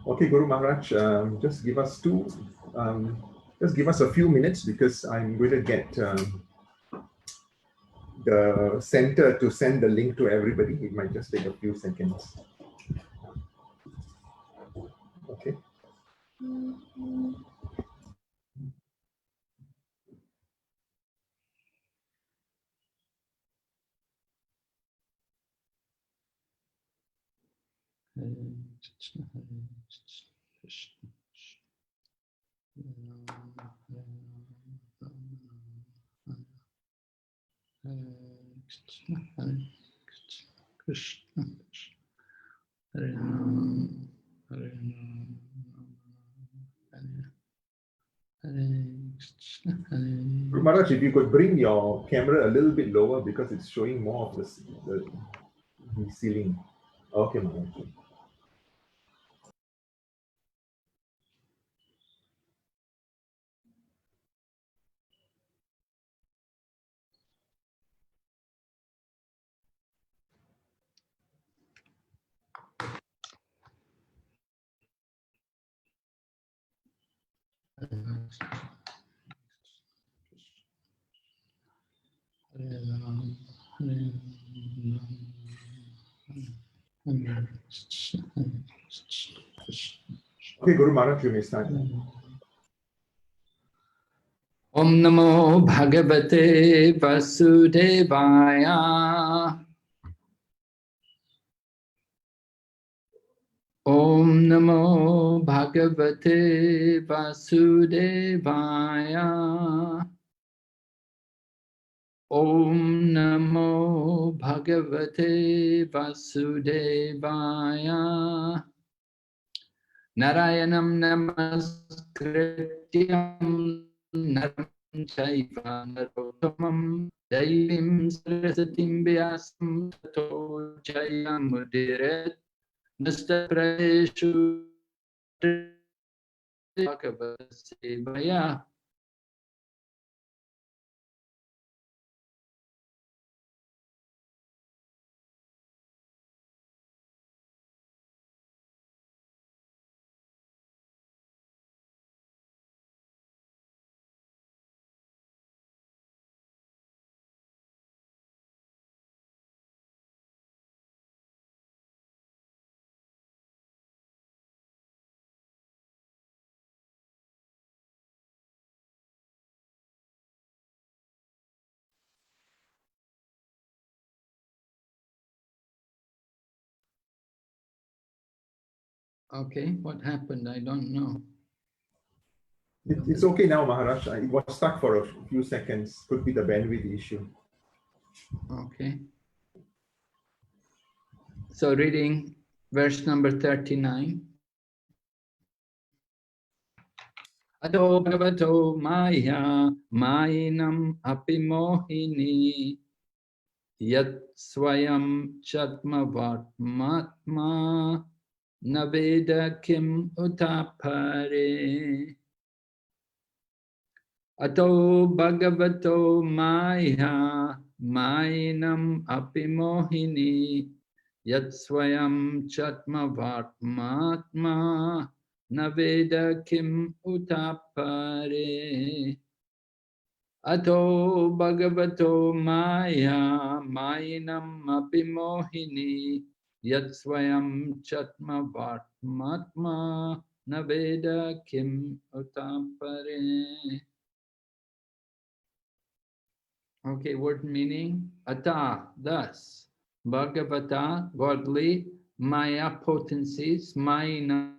Okay, Guru Maharaj, just give us a few minutes because I'm going to get the center to send the link to everybody. It might just take a few seconds. Okay. Krishna, Hare Ram, Hare Ram, Hare Krishna, Hare. Maharaj, if you could bring your camera a little bit lower because it's showing more of the ceiling. Okay, Maharaj. Okay, Guru Maharaj, you may start. Om Namo Bhagavate Vasudevaya. Om Namo Bhagavate Vasudevaya. Om Namo Bhagavate Vasudevaya. Narayanam Namaskrityam Naram Chaiva Narottamam Daivim Sarasatim Vyasam Tato Jayamudiret Nastapraeshu Bhagavasevaya. Okay, what happened? I don't know. It's okay now, Maharaj. It was stuck for a few seconds. Could be the bandwidth issue. Okay. So reading verse number 39. Ato bhagavato maya mayinam apimohini yat swayam chatma vatmatma naveda kim utapare. Ato bhagavato maya mayinam apimohini yat swayam chatma vatmatma naveda kim utapare. Ato bhagavato maya mayinam apimohini yat swayam chatma vatmatma naveda kim utapare. Okay, word meaning, ata, thus, bhagavata, godly, maya potencies, mayinam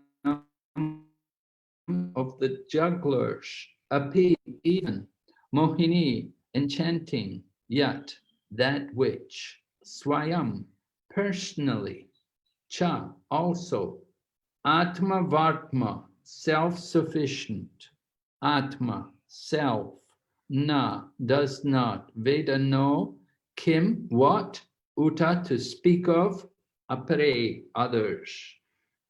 of the jugglers, api, even, mohini, enchanting, yat, that which, swayam, personally, cha, also, atma vartma, self-sufficient, atma, self, na, does not, veda, no, kim, what, uta, to speak of, apare, others.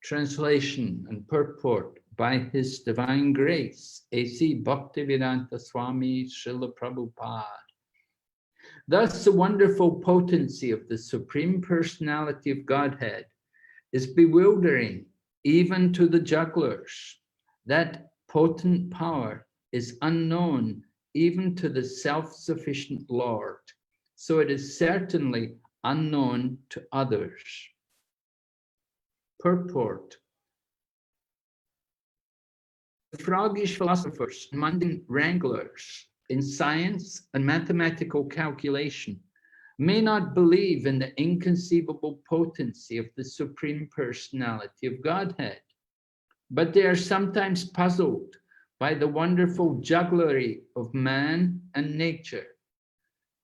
Translation and purport by His Divine Grace, A.C. Bhaktivedanta Swami Srila Prabhupada. Thus, the wonderful potency of the Supreme Personality of Godhead is bewildering even to the jugglers. That potent power is unknown even to the self-sufficient Lord, so it is certainly unknown to others. Purport. Froggish philosophers and mundane wranglers in science and mathematical calculation may not believe in the inconceivable potency of the Supreme Personality of Godhead, but they are sometimes puzzled by the wonderful jugglery of man and nature.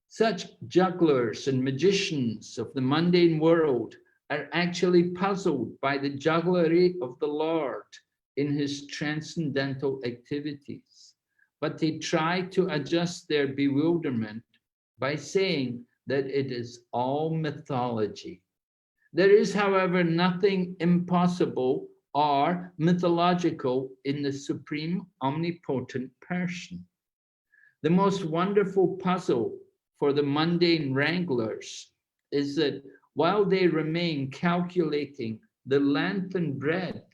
Such jugglers and magicians of the mundane world are actually puzzled by the jugglery of the Lord in his transcendental activities, but they try to adjust their bewilderment by saying that it is all mythology. There is, however, nothing impossible or mythological in the Supreme Omnipotent Person. The most wonderful puzzle for the mundane wranglers is that while they remain calculating the length and breadth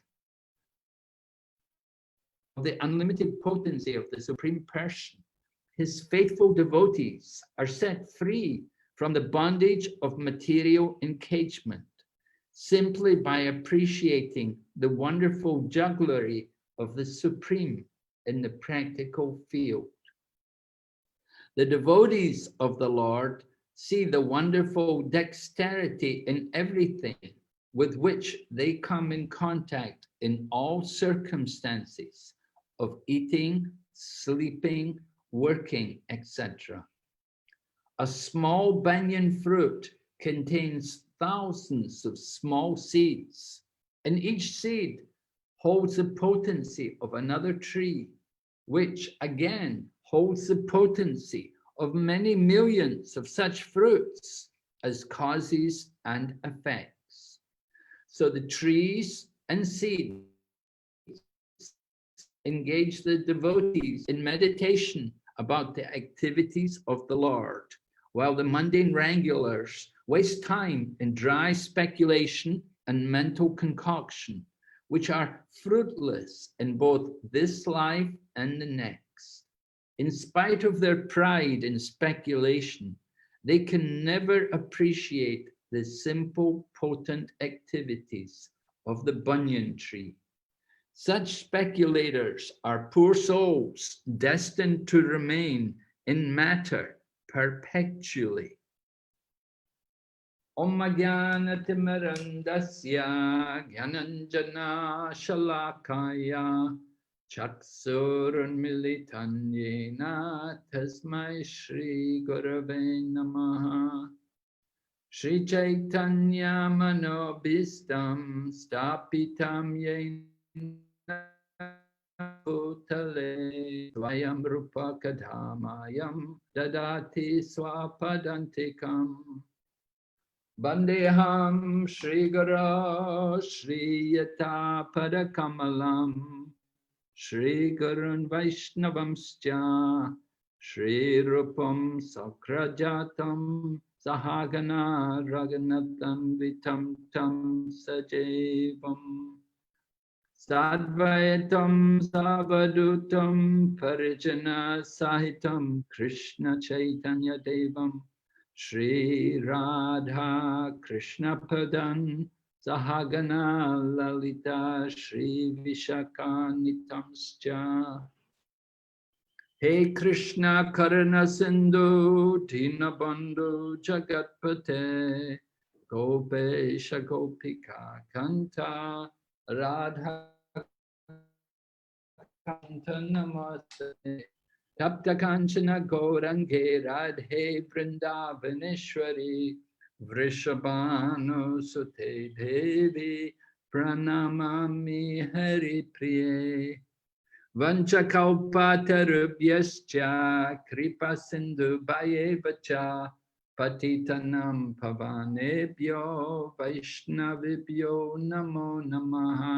of the unlimited potency of the Supreme Person, his faithful devotees are set free from the bondage of material encagement simply by appreciating the wonderful jugglery of the Supreme in the practical field. The devotees of the Lord see the wonderful dexterity in everything with which they come in contact in all circumstances of eating, sleeping, working, etc. A small banyan fruit contains thousands of small seeds, and each seed holds the potency of another tree, which again holds the potency of many millions of such fruits as causes and effects. So the trees and seeds engage the devotees in meditation about the activities of the Lord, while the mundane wranglers waste time in dry speculation and mental concoction, which are fruitless in both this life and the next. In spite of their pride in speculation, they can never appreciate the simple, potent activities of the banyan tree. Such speculators are poor souls destined to remain in matter perpetually. Om Jnana-timirandasya Jnananjana Shalakaya Chaksurunmilitan Yena Tasmai Shri Gurave Namaha. Shri Chaitanya Manobhistam Stapitam Yena Bhutale Tvayam Rupa Kadhamayam Dadati Swapadantikam Bandeham Shri Guru Shri Yata Padakamalam Shri Gurun Vaishnavamscha Shri Rupam Sakrajatam Sahagana Raghunatam Vitam Tam Sajevam Sadvaitam Savadutam Parijana Sahitam Krishna Chaitanya Devam Shri Radha Krishna Padan Sahagana Lalita Shri Vishakanitamscha. Hey Krishna Karana Sindhu Dinabandhu Jagatpate Gopesha Gopika Kanta Radha Kanta Namaste Tapta Kanchana Gaurange Radhe Vrindavaneshwari Vrishabhanu Sute Devi Pranamami Hari Priye Vanchakalpatarubhyascha Kripa Sindhu Bhayevacha Patitanam Pavanebhyo Vaishnavibhyo Namo Namaha.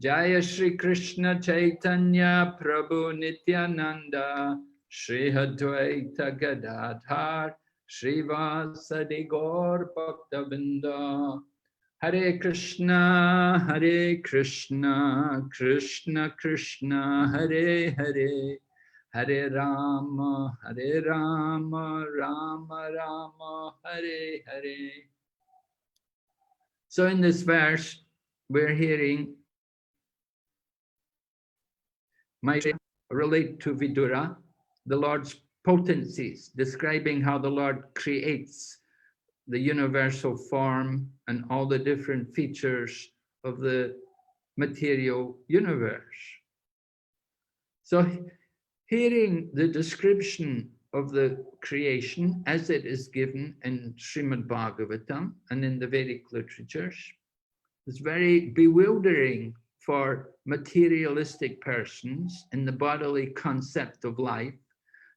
Jaya Shri Krishna Chaitanya Prabhu Nityananda Shri Advaita Gadadhar Shri Vasadi Gaur Bhaktavinda. Hare Krishna, Hare Krishna, Krishna Krishna, Hare Hare, Hare Rama, Hare Rama, Rama Rama, Hare Hare. So in this verse, we're hearing Maitreya relate to Vidura, the Lord's potencies, describing how the Lord creates the universal form and all the different features of the material universe. So hearing the description of the creation as it is given in Srimad Bhagavatam and in the Vedic literatures is very bewildering for materialistic persons in the bodily concept of life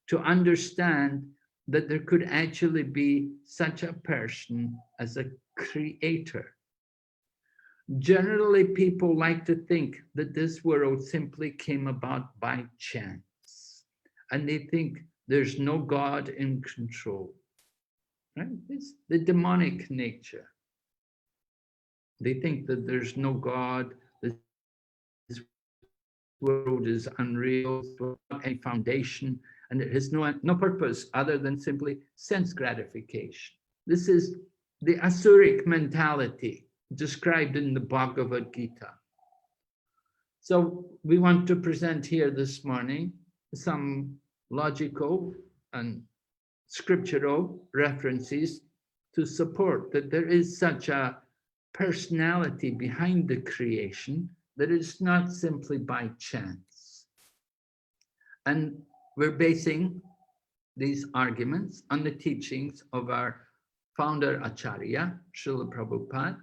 to understand that there could actually be such a person as a creator. Generally, people like to think that this world simply came about by chance, and they think there's no God in control. Right? It's the demonic nature. They think that there's no God, this world is unreal, without any foundation, and it has no purpose other than simply sense gratification. This is the Asuric mentality described in the Bhagavad Gita. So we want to present here this morning some logical and scriptural references to support that there is such a personality behind the creation, that it's not simply by chance. And we're basing these arguments on the teachings of our founder Acharya, Srila Prabhupada,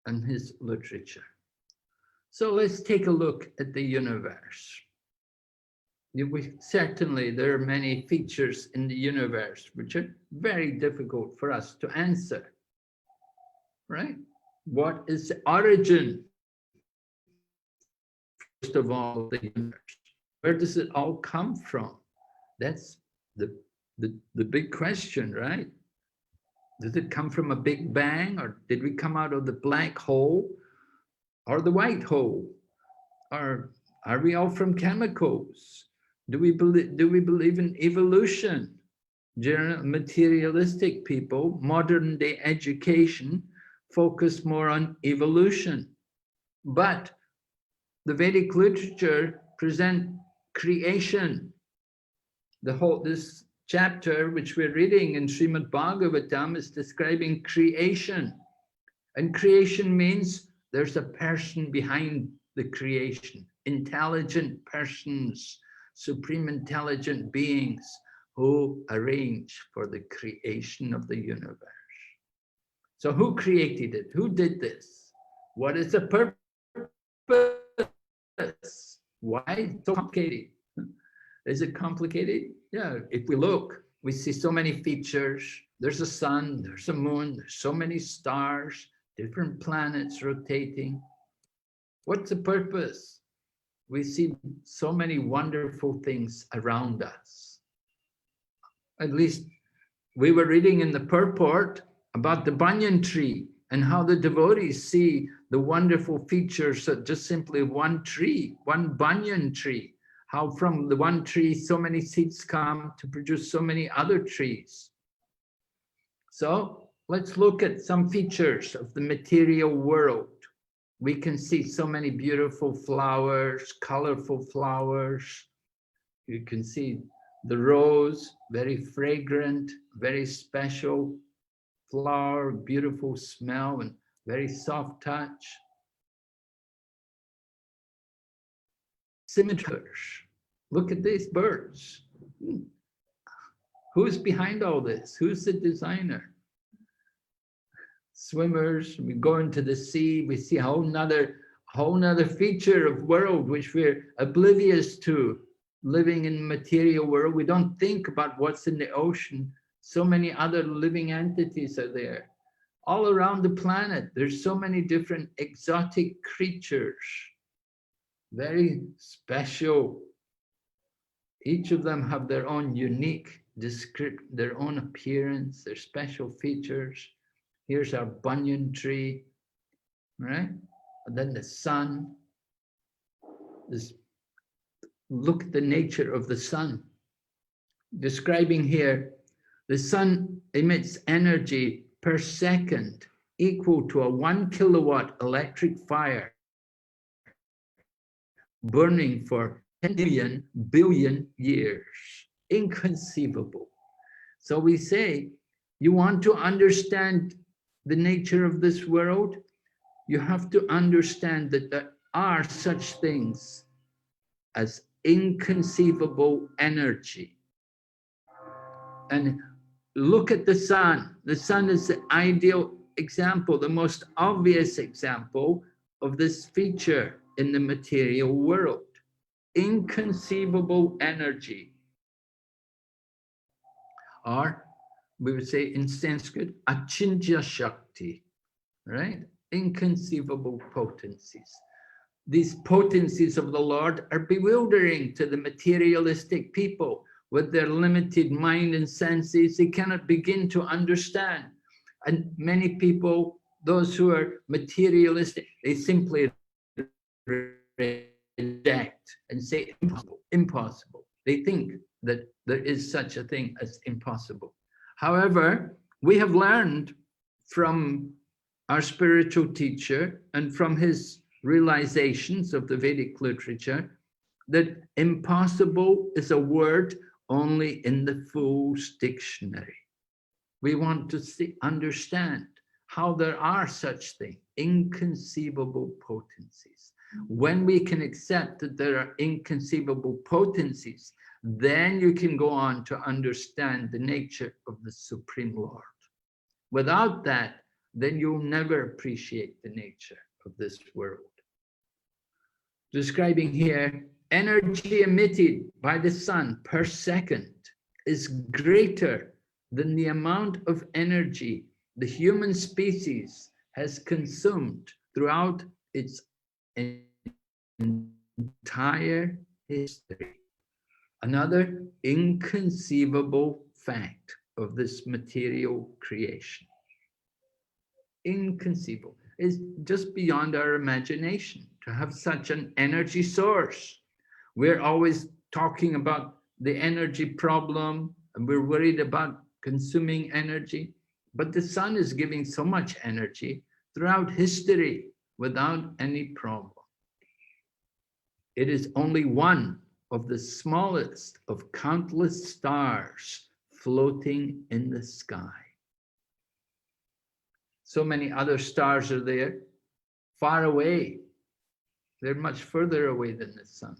and his literature. So let's take a look at the universe. Certainly, there are many features in the universe which are very difficult for us to answer, right? What is the origin, first of all, of the universe? Where does it all come from? That's the big question, right? Did it come from a big bang, or did we come out of the black hole or the white hole? Or are we all from chemicals? Do we believe in evolution? General materialistic people, modern day education, focus more on evolution. But the Vedic literature present creation. This chapter, which we're reading in Srimad Bhagavatam, is describing creation. And creation means there's a person behind the creation, intelligent persons, supreme intelligent beings who arrange for the creation of the universe. So who created it? Who did this? What is the purpose? Why is it so complicated? Is it complicated? Yeah, if we look, we see so many features. There's a sun, there's a moon, there's so many stars, different planets rotating. What's the purpose? We see so many wonderful things around us. At least we were reading in the purport about the banyan tree and how the devotees see the wonderful features of just simply one tree, one banyan tree. How from the one tree so many seeds come to produce so many other trees. So let's look at some features of the material world. We can see so many beautiful flowers, colorful flowers. You can see the rose, very fragrant, very special flower, beautiful smell and very soft touch. Scimitars. Look at these birds. Who's behind all this? Who's the designer? Swimmers, we go into the sea, we see a whole nother feature of world which we're oblivious to. Living in material world, we don't think about what's in the ocean. So many other living entities are there. All around the planet, there's so many different exotic creatures. Very special. Each of them have their own unique their own appearance, their special features. Here's our banyan tree, right? And then the sun. Look at the nature of the sun. Describing here, the sun emits energy per second equal to a 1 kilowatt electric fire burning for 10 billion years. Inconceivable. So we say, you want to understand the nature of this world, you have to understand that there are such things as inconceivable energy. And look at the sun. The sun is the ideal example, the most obvious example of this feature in the material world. Inconceivable energy. Or we would say in Sanskrit, achintya shakti, right? Inconceivable potencies. These potencies of the Lord are bewildering to the materialistic people. With their limited mind and senses, they cannot begin to understand. And many people, those who are materialistic, they simply reject and say impossible, impossible. They think that there is such a thing as impossible. However, we have learned from our spiritual teacher and from his realizations of the Vedic literature that impossible is a word only in the Fool's Dictionary. We want to understand how there are such things, inconceivable potencies. When we can accept that there are inconceivable potencies, then you can go on to understand the nature of the Supreme Lord. Without that, then you'll never appreciate the nature of this world. Describing here, energy emitted by the sun per second is greater than the amount of energy the human species has consumed throughout its entire history. Another inconceivable fact of this material creation. Inconceivable. It's just beyond our imagination to have such an energy source. We're always talking about the energy problem and we're worried about consuming energy, but the sun is giving so much energy throughout history without any problem. It is only one of the smallest of countless stars floating in the sky. So many other stars are there, far away. They're much further away than the sun.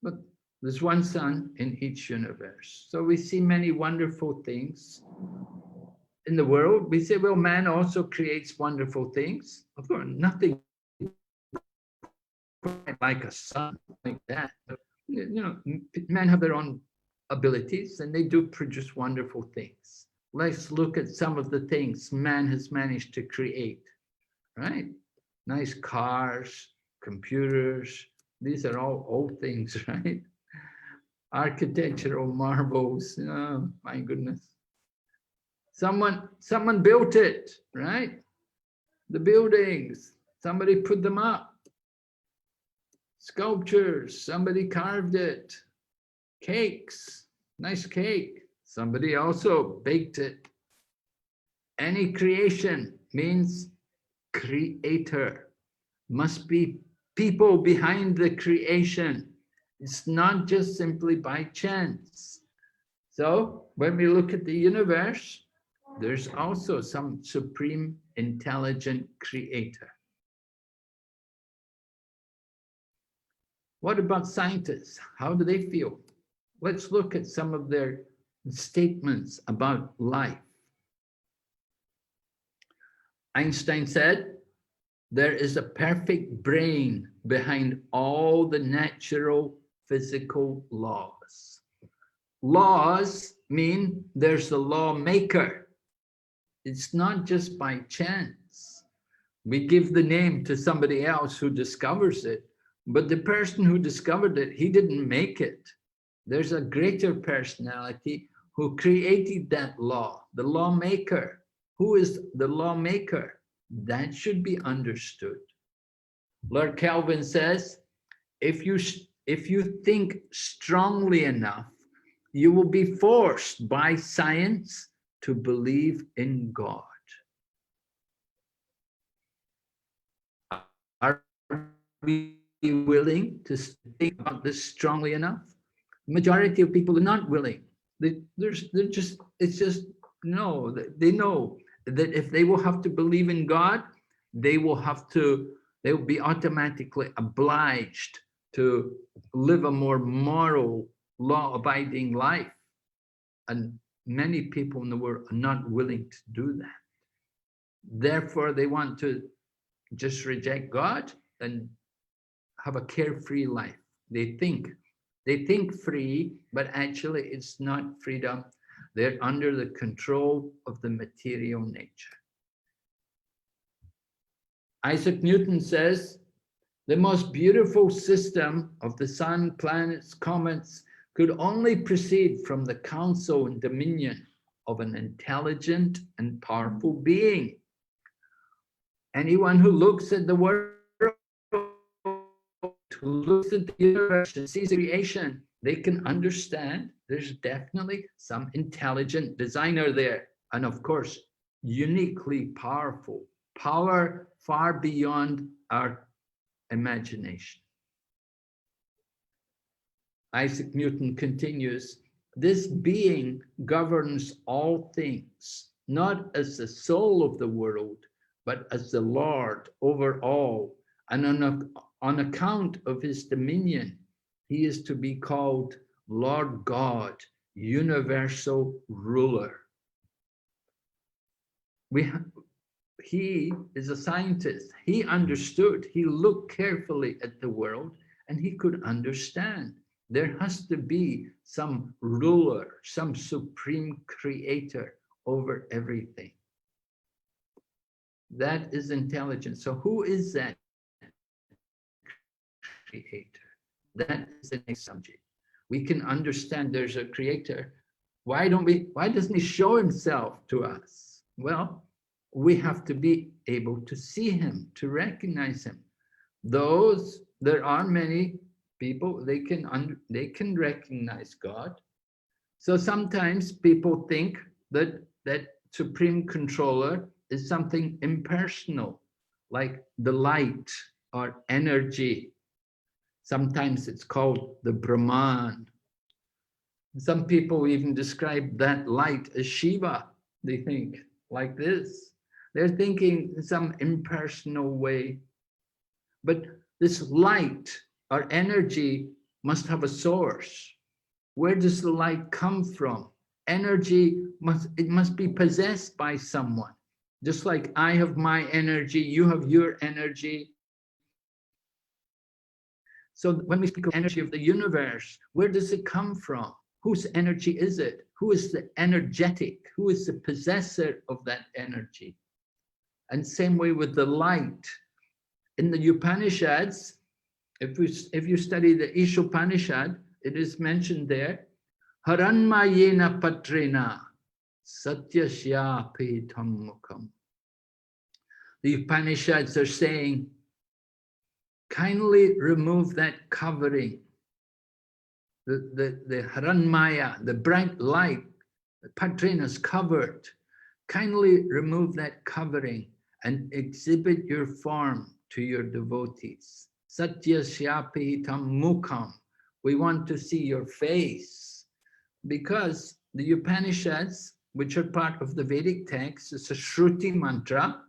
But there's one sun in each universe. So we see many wonderful things in the world. We say, well, man also creates wonderful things. Of course, nothing like a sun like that. You know, men have their own abilities and they do produce wonderful things. Let's look at some of the things man has managed to create, right? Nice cars, computers, these are all old things, right? Architectural marvels, oh my goodness. Someone built it, right? The buildings, somebody put them up. Sculptures, somebody carved it. Cakes, nice cake. Somebody also baked it. Any creation means creator. Must be people behind the creation. It's not just simply by chance. So when we look at the universe, there's also some supreme intelligent creator. What about scientists? How do they feel? Let's look at some of their statements about life. Einstein said, there is a perfect brain behind all the natural physical laws. Laws mean there's a lawmaker. It's not just by chance. We give the name to somebody else who discovers it, but the person who discovered it, he didn't make it. There's a greater personality who created that law, the lawmaker, Who is the lawmaker? That should be understood. Lord Kelvin says, if you think strongly enough, you will be forced by science to believe in God. Are we willing to think about this strongly enough? The majority of people are not willing. It's just, no, they know that if they will have to believe in God, they will be automatically obliged to live a more moral, law-abiding life. And many people in the world are not willing to do that. Therefore, they want to just reject God and have a carefree life. They think free, but actually it's not freedom. They're under the control of the material nature. Isaac Newton says, the most beautiful system of the sun, planets, comets could only proceed from the counsel and dominion of an intelligent and powerful being. Anyone who looks at the world, who looks at the universe and sees creation, they can understand there's definitely some intelligent designer there. And of course, uniquely powerful, power far beyond our imagination. Isaac Newton continues, this being governs all things, not as the soul of the world, but as the Lord over all. And on account of his dominion, he is to be called Lord God, universal ruler. He is a scientist. He understood, he looked carefully at the world and he could understand. There has to be some ruler, some supreme creator over everything. That is intelligence. So who is that creator? That is the next subject. We can understand there's a creator. Why doesn't he show himself to us? Well, we have to be able to see him, to recognize him. There are many people, they can recognize God. So sometimes people think that supreme controller is something impersonal, like the light or energy. Sometimes it's called the Brahman. Some people even describe that light as Shiva. They think like this. They're thinking some impersonal way. But this light or energy must have a source. Where does the light come from? Energy must be possessed by someone. Just like I have my energy, you have your energy. So when we speak of energy of the universe, where does it come from? Whose energy is it? Who is the energetic? Who is the possessor of that energy? And same way with the light. In the Upanishads, if you study the Ishopanishad, it is mentioned there, Haranmayena patrena satyasya pitam mukham. The Upanishads are saying, kindly remove that covering. The Haranmaya, the bright light, the patrena is covered. Kindly remove that covering and exhibit your form to your devotees. Satyasyapi tam mukham. We want to see your face. Because the Upanishads, which are part of the Vedic text, is a Shruti mantra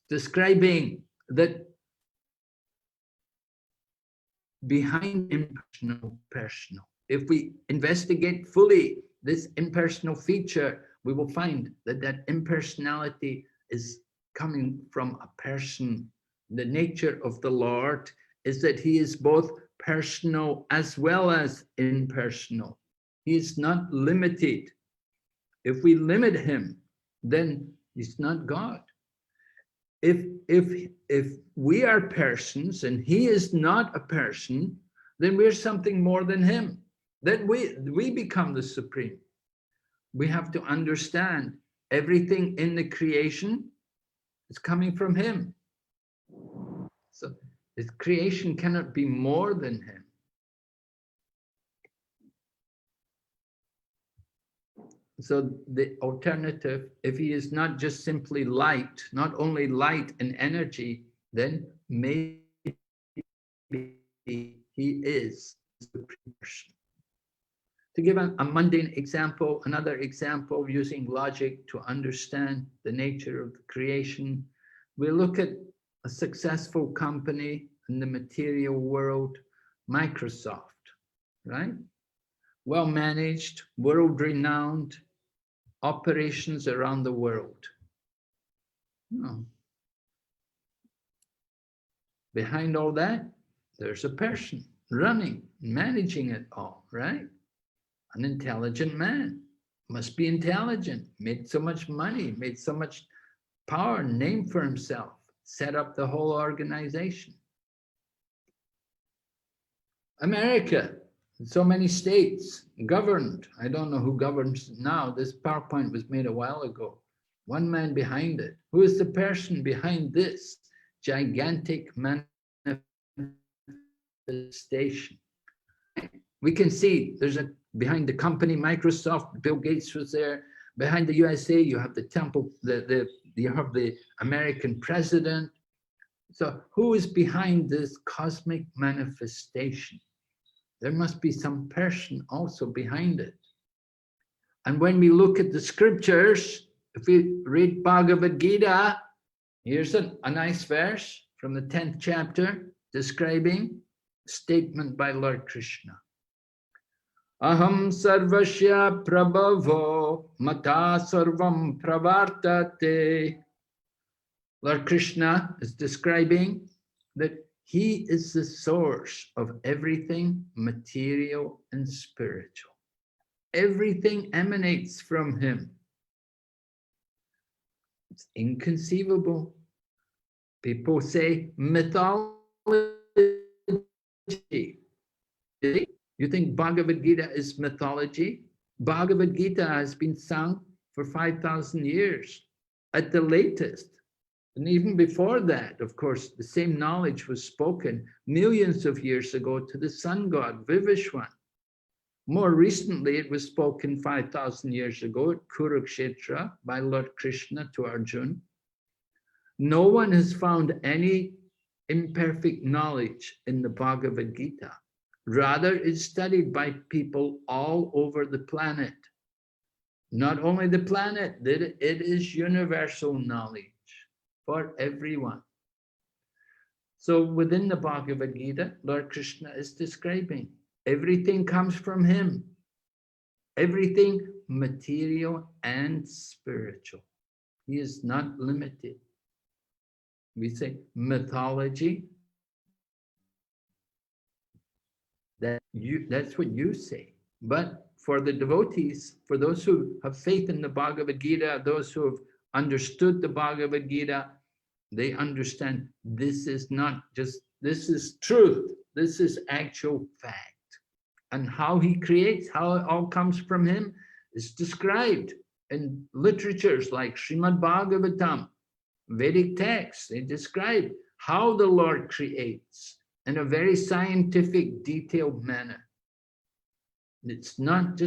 describing that behind impersonal, personal. If we investigate fully this impersonal feature, we will find that that impersonality is coming from a person. The nature of the Lord is that he is both personal as well as impersonal. He is not limited. If we limit him, then he's not God. If we are persons and he is not a person, then we're something more than him. Then we become the supreme. We have to understand Everything in the creation is coming from him. So his creation cannot be more than him. So the alternative, if he is not just simply light, not only light and energy, then maybe he is the supreme person. To give a mundane example, another example using logic to understand the nature of the creation, we look at a successful company in the material world, Microsoft, right? Well managed, world renowned, operations around the world. No. Behind all that, there's a person running, managing it all, right? An intelligent man, must be intelligent, made so much money, made so much power, name for himself, set up the whole organization. America, so many states, governed. I don't know who governs now. This PowerPoint was made a while ago. One man behind it. Who is the person behind this gigantic manifestation? We can see there's a behind the company Microsoft, Bill Gates was there. Behind the USA, you have the temple, you have the American president. So who is behind this cosmic manifestation? There must be some person also behind it. And when we look at the scriptures, if we read Bhagavad Gita, here's a nice verse from the 10th chapter describing a statement by Lord Krishna. Aham sarvasya prabhavo mata sarvam pravartate. Lord Krishna is describing that he is the source of everything material and spiritual. Everything emanates from him. It's inconceivable. People say mythology. You think Bhagavad Gita is mythology? Bhagavad Gita has been sung for 5,000 years at the latest. And even before that, of course, the same knowledge was spoken millions of years ago to the sun god, Vivishwan. More recently, it was spoken 5,000 years ago at Kurukshetra by Lord Krishna to Arjuna. No one has found any imperfect knowledge in the Bhagavad Gita. Rather, it's studied by people all over the planet. Not only the planet, it is universal knowledge for everyone. So within the Bhagavad Gita, Lord Krishna is describing everything comes from him. Everything material and spiritual. He is not limited. We say mythology. That's what you say. But for the devotees, for those who have faith in the Bhagavad Gita, those who have understood the Bhagavad Gita, they understand this is not just, this is truth. This is actual fact. And how he creates, how it all comes from him is described in literatures like Srimad Bhagavatam, Vedic texts. They describe how the Lord creates in a very scientific, detailed manner. It's not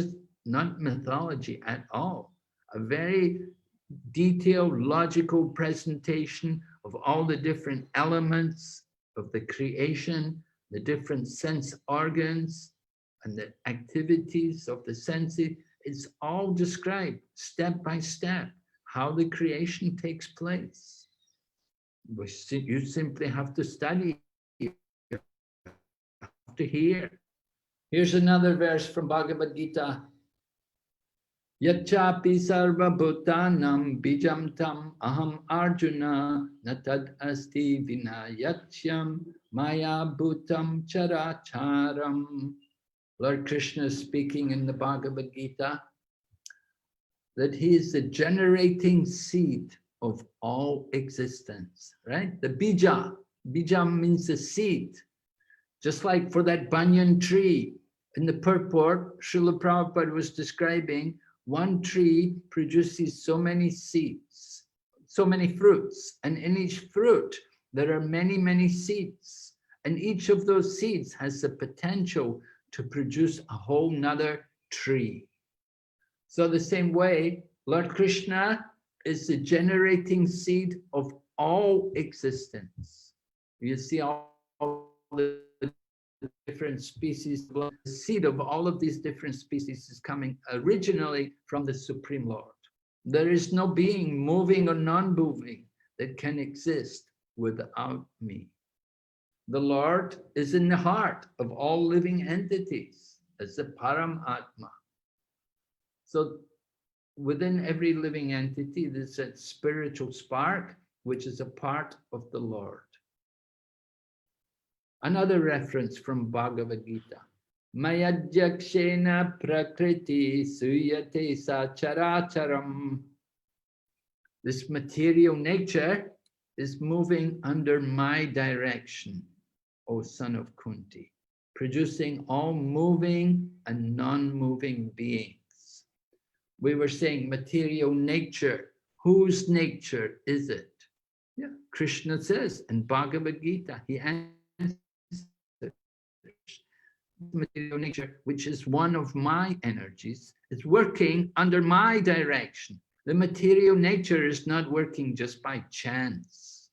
mythology at all. A very detailed, logical presentation of all the different elements of the creation, the different sense organs, and the activities of the senses. It's all described step by step, how the creation takes place. You simply have to study, you have to hear. Here's another verse from Bhagavad Gita. Yachapi sarva bhutanam bijam tam aham arjuna natad asti vinayachyam maya bhutam characharam. Lord Krishna is speaking in the Bhagavad Gita that he is the generating seed of all existence, right? The bija. Bija means the seed. Just like for that banyan tree in the purport, Srila Prabhupada was describing One tree produces so many seeds, so many fruits, and in each fruit there are many, many seeds. And each of those seeds has the potential to produce a whole nother tree. So the same way, Lord Krishna is the generating seed of all existence. You see all the different species, the seed of all of these different species is coming originally from the Supreme Lord. There is no being, moving or non-moving, that can exist without me. The Lord is in the heart of all living entities as the Paramatma. So within every living entity, there's a spiritual spark, which is a part of the Lord. Another reference from Bhagavad Gita. Mayadhyakshena prakriti suyate sacharacharam. This material nature is moving under my direction, O son of Kunti, producing all moving and non-moving beings. We were saying material nature. Whose nature is it? Yeah, Krishna says in Bhagavad Gita, he answers, material nature, which is one of my energies, is working under my direction. The material nature is not working just by chance.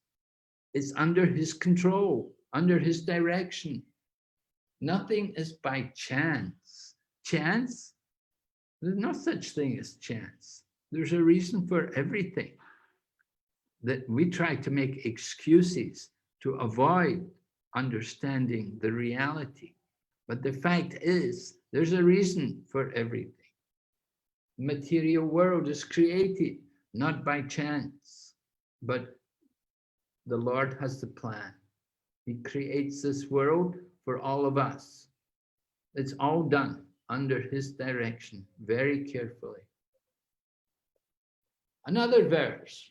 It's under his control, under his direction. Nothing is by chance. Chance? There's no such thing as chance. There's a reason for everything. That we try to make excuses to avoid understanding the reality. But the fact is, there's a reason for everything. Material world is created not by chance, but the Lord has the plan. He creates this world for all of us. It's all done under his direction, very carefully. Another verse.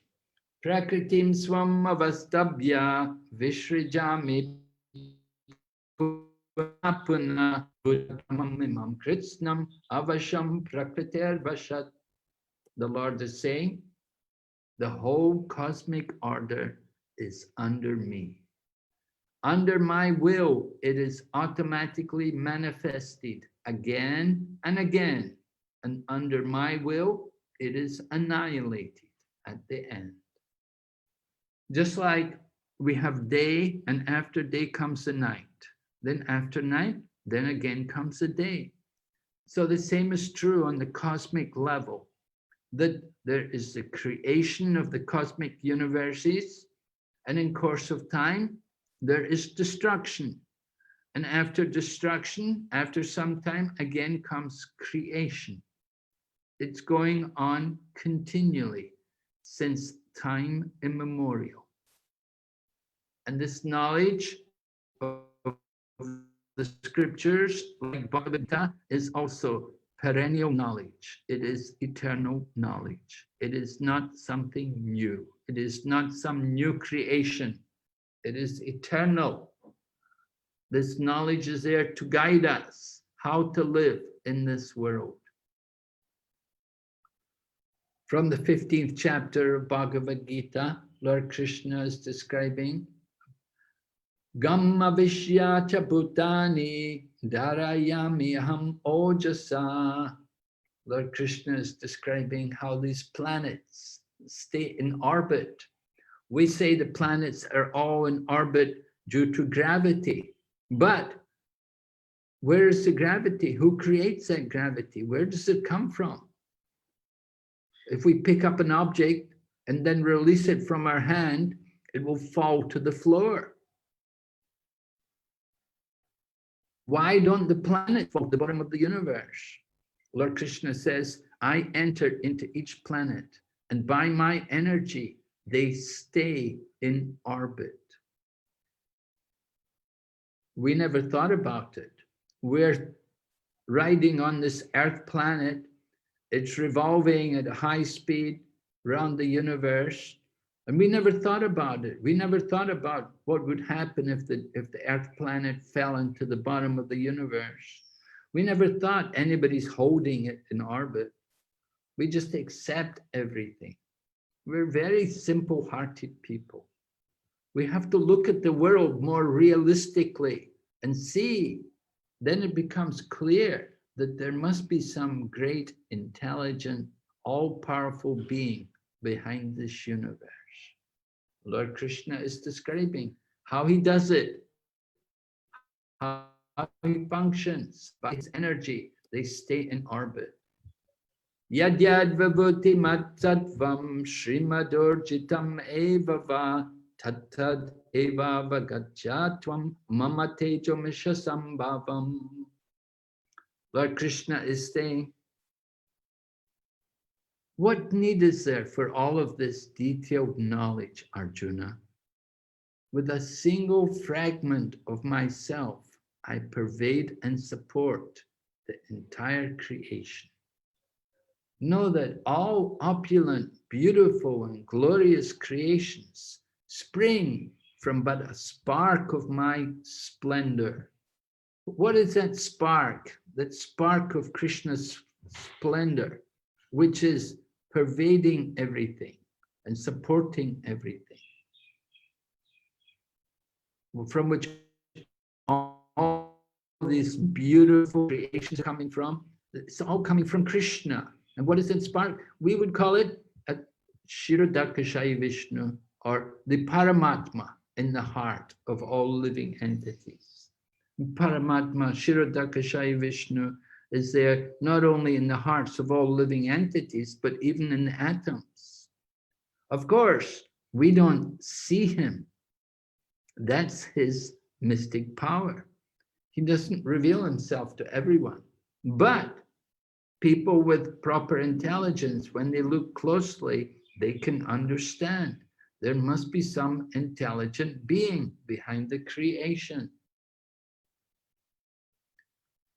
Prakritim swam avastabhya vishrijami punah buddhamam kritsnam avasham prakriter vashat. The Lord is saying, the whole cosmic order is under me. Under my will, it is automatically manifested again and again. And under my will, it is annihilated at the end. Just like we have day, and after day comes the night. Then after night, then again comes the day. So the same is true on the cosmic level, that there is the creation of the cosmic universes, and in course of time, there is destruction. And after destruction, after some time, again comes creation. It's going on continually since time immemorial. And this knowledge of the scriptures, like Bhagavad Gita, is also perennial knowledge. It is eternal knowledge. It is not something new. It is not some new creation. It is eternal. This knowledge is there to guide us how to live in this world. From the 15th chapter of Bhagavad Gita, Lord Krishna is describing Gamma Vishya cha Bhutani Dharayami Aham Ojasa. Lord Krishna is describing how these planets stay in orbit. We say the planets are all in orbit due to gravity. But where is the gravity? Who creates that gravity? Where does it come from? If we pick up an object and then release it from our hand, it will fall to the floor. Why don't the planets fall to the bottom of the universe? Lord Krishna says, I enter into each planet, and by my energy, they stay in orbit. We never thought about it. We're riding on this Earth planet. It's revolving at a high speed around the universe. And we never thought about it. We never thought about what would happen if the Earth planet fell into the bottom of the universe. We never thought anybody's holding it in orbit. We just accept everything. We're very simple-hearted people. We have to look at the world more realistically and see. Then it becomes clear that there must be some great, intelligent, all-powerful being behind this universe. Lord Krishna is describing how he does it, how he functions by his energy. They stay in orbit. Yad yad vavoti mattatvam srimadorjitam evava tattad eva vagachatvam mama tejomisha sambhavam. Lord Krishna is saying, what need is there for all of this detailed knowledge, Arjuna? With a single fragment of myself, I pervade and support the entire creation. Know that all opulent, beautiful, and glorious creations spring from but a spark of my splendor. What is that spark? That spark of Krishna's splendor, which is pervading everything and supporting everything, from which all these beautiful creations are coming from. It's all coming from Krishna. And what is that spark? We would call it a Kshirodakashayi Vishnu, or the Paramatma in the heart of all living entities. Paramatma, Kshirodakashayi Vishnu, is there not only in the hearts of all living entities, but even in the atoms. Of course, we don't see him. That's his mystic power. He doesn't reveal himself to everyone. But people with proper intelligence, when they look closely, they can understand there must be some intelligent being behind the creation.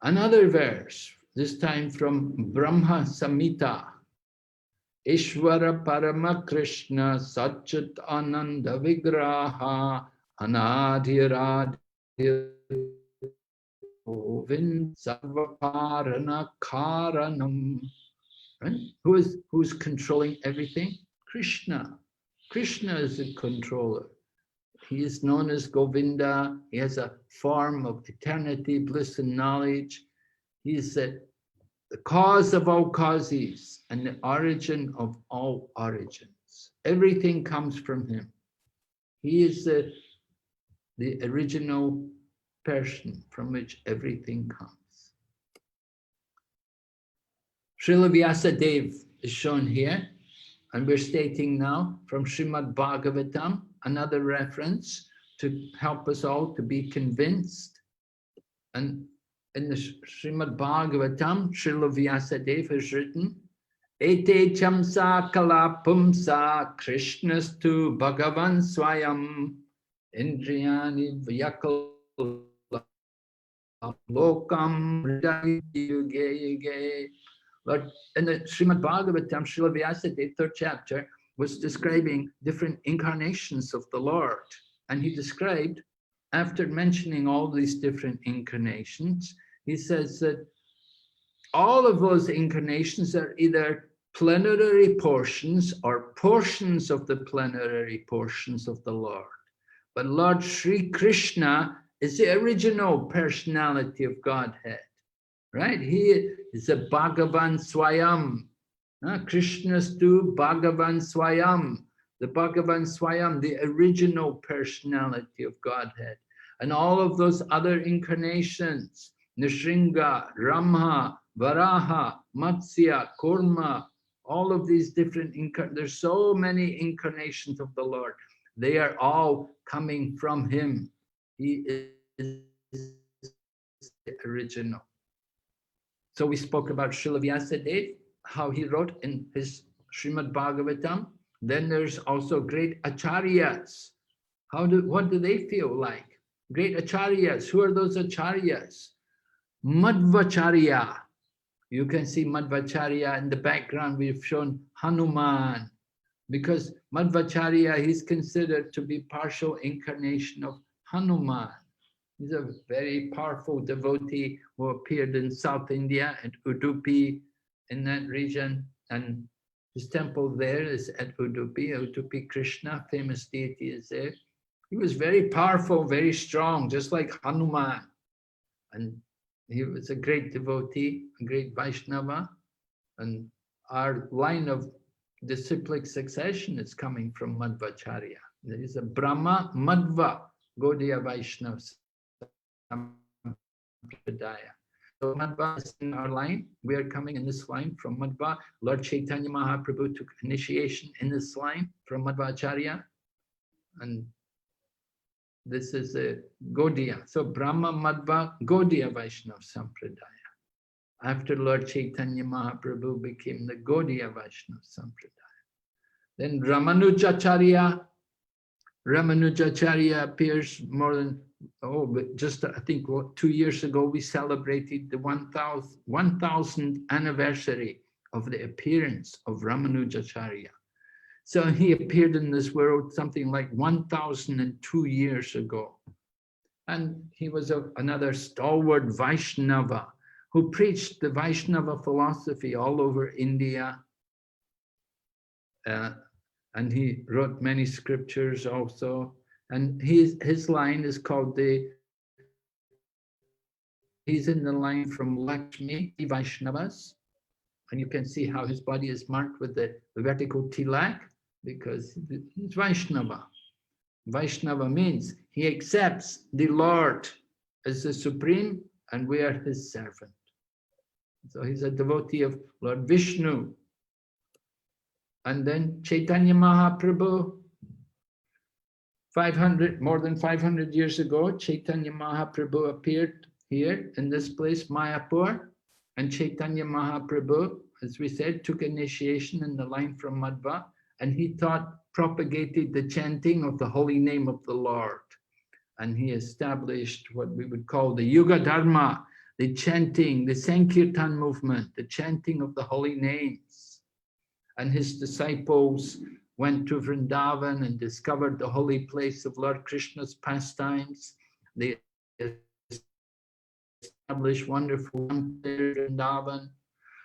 Another verse, this time from Brahma Samhita. Ishvara Parama Krishna Satchit Ananda Vigraha Anadhiradir Govind Sarvaparana Karanam. Right? Who's controlling everything? Krishna. Krishna is the controller. He is known as Govinda. He has a form of eternity, bliss, and knowledge. He is the cause of all causes and the origin of all origins. Everything comes from him. He is the original person from which everything comes. Srila Vyasadeva is shown here, and we're stating now from Srimad Bhagavatam, another reference to help us all to be convinced. And in the Srimad Bhagavatam, Srila Vyasadeva has written, Ete chamsa kalapumsa Krishnastu Bhagavan Swayam Indriyani Vyakal Lokam Yuge. But in the Srimad Bhagavatam, Srila Vyasadeva, 3rd chapter, was describing different incarnations of the Lord. And he described, after mentioning all these different incarnations, he says that all of those incarnations are either plenary portions or portions of the plenary portions of the Lord. But Lord Sri Krishna is the original personality of Godhead, right? He is a Bhagavan Swayam. Krishnastu Bhagavan Swayam. The Bhagavan Swayam, the original personality of Godhead. And all of those other incarnations, Nrsinga, Ramha, Varaha, Matsya, Kurma, all of these different there's so many incarnations of the Lord. They are all coming from him. He is the original. So we spoke about Srila Vyasadeva, how he wrote in his Srimad Bhagavatam. Then there's also great acharyas. What do they feel like? Great acharyas. Who are those acharyas? Madhvacharya. You can see Madhvacharya in the background. We've shown Hanuman, because Madhvacharya, he's considered to be partial incarnation of Hanuman. He's a very powerful devotee who appeared in South India and Udupi, in that region. and his temple there is at Udupi. Udupi Krishna, famous deity, is there. He was very powerful, very strong, just like Hanuman. And he was a great devotee, a great Vaishnava. And our line of disciplic succession is coming from Madhvacharya. There is a Brahma Madhva Gaudiya Vaishnava Sampradaya. So Madhva is in our line. We are coming in this line from Madhva. Lord Chaitanya Mahaprabhu took initiation in this line from Madhvacharya. And this is a Gaudiya. So Brahma Madhva Gaudiya Vaishnava Sampradaya. After Lord Chaitanya Mahaprabhu became the Gaudiya Vaishnava Sampradaya. Then Ramanujacharya. Ramanujacharya appears more than, but just I think 2 years ago, we celebrated the 1000th anniversary of the appearance of Ramanujacharya. So he appeared in this world something like 1002 years ago. And he was another stalwart Vaishnava who preached the Vaishnava philosophy all over India. And he wrote many scriptures also. And his line is called he's in the line from Lakshmi, the Vaishnavas. And you can see how his body is marked with the vertical tilak, because he's Vaishnava. Vaishnava means he accepts the Lord as the supreme and we are his servant. So he's a devotee of Lord Vishnu. And then Chaitanya Mahaprabhu, more than 500 years ago, Chaitanya Mahaprabhu appeared here in this place, Mayapur. And Chaitanya Mahaprabhu, as we said, took initiation in the line from Madhva, and he propagated the chanting of the holy name of the Lord. And he established what we would call the Yuga Dharma, the chanting, the Sankirtan movement, the chanting of the holy names. And his disciples went to Vrindavan and discovered the holy place of Lord Krishna's pastimes. They established wonderful Vrindavan.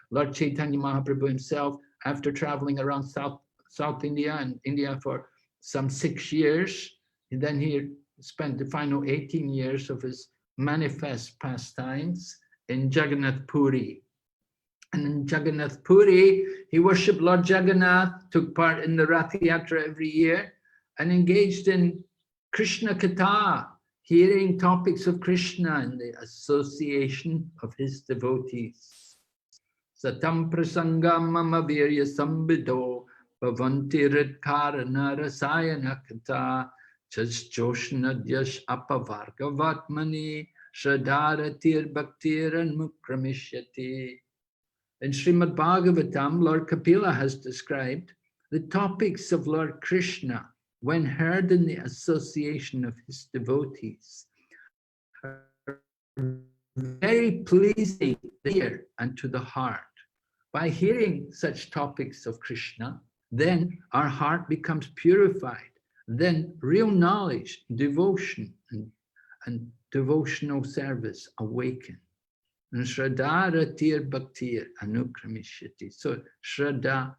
Lord Chaitanya Mahaprabhu himself, after traveling around South India and India for some 6 years, and then he spent the final 18 years of his manifest pastimes in Jagannath Puri. And in Jagannath Puri, he worshipped Lord Jagannath, took part in the Rath Yatra every year, and engaged in Krishna Katha, hearing topics of Krishna and the association of his devotees. Satam prasangam mama virya sambido bhavanti ridkarana rasayana katha chasjoshna dyash apavargavatmani shradharatir bhaktir and mukramishyati. In Srimad Bhagavatam, Lord Kapila has described the topics of Lord Krishna when heard in the association of his devotees are very pleasing to the ear and to the heart. By hearing such topics of Krishna, then our heart becomes purified. Then real knowledge, devotion, and devotional service awaken. And Shraddha Ratir Bhaktir Anukramishati. So Shraddha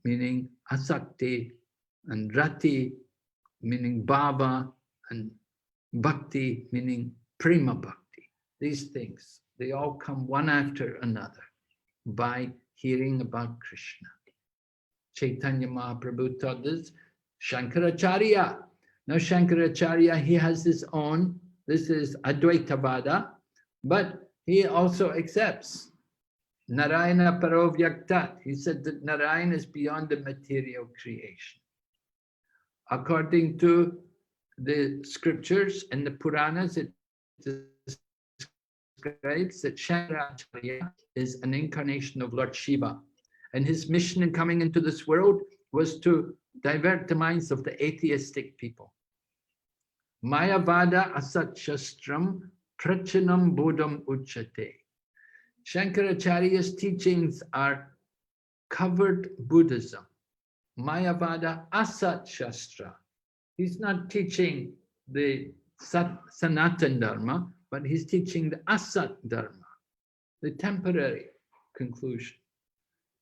meaning Asakti, and Rati meaning Bhava, and Bhakti meaning Prema Bhakti. These things, they all come one after another by hearing about Krishna. Chaitanya Mahaprabhu taught this. Shankaracharya. Now Shankaracharya, he has his own, this is Advaitavada, but he also accepts Narayana Parovyaktat. He said that Narayana is beyond the material creation. According to the scriptures and the Puranas, it describes that Shankaracharya is an incarnation of Lord Shiva. And his mission in coming into this world was to divert the minds of the atheistic people. Mayavada asat shastram prachanam bodham uchate. Shankaracharya's teachings are covered Buddhism. Mayavada asat shastra. He's not teaching the Sanatan Dharma, but he's teaching the asat Dharma, the temporary conclusion.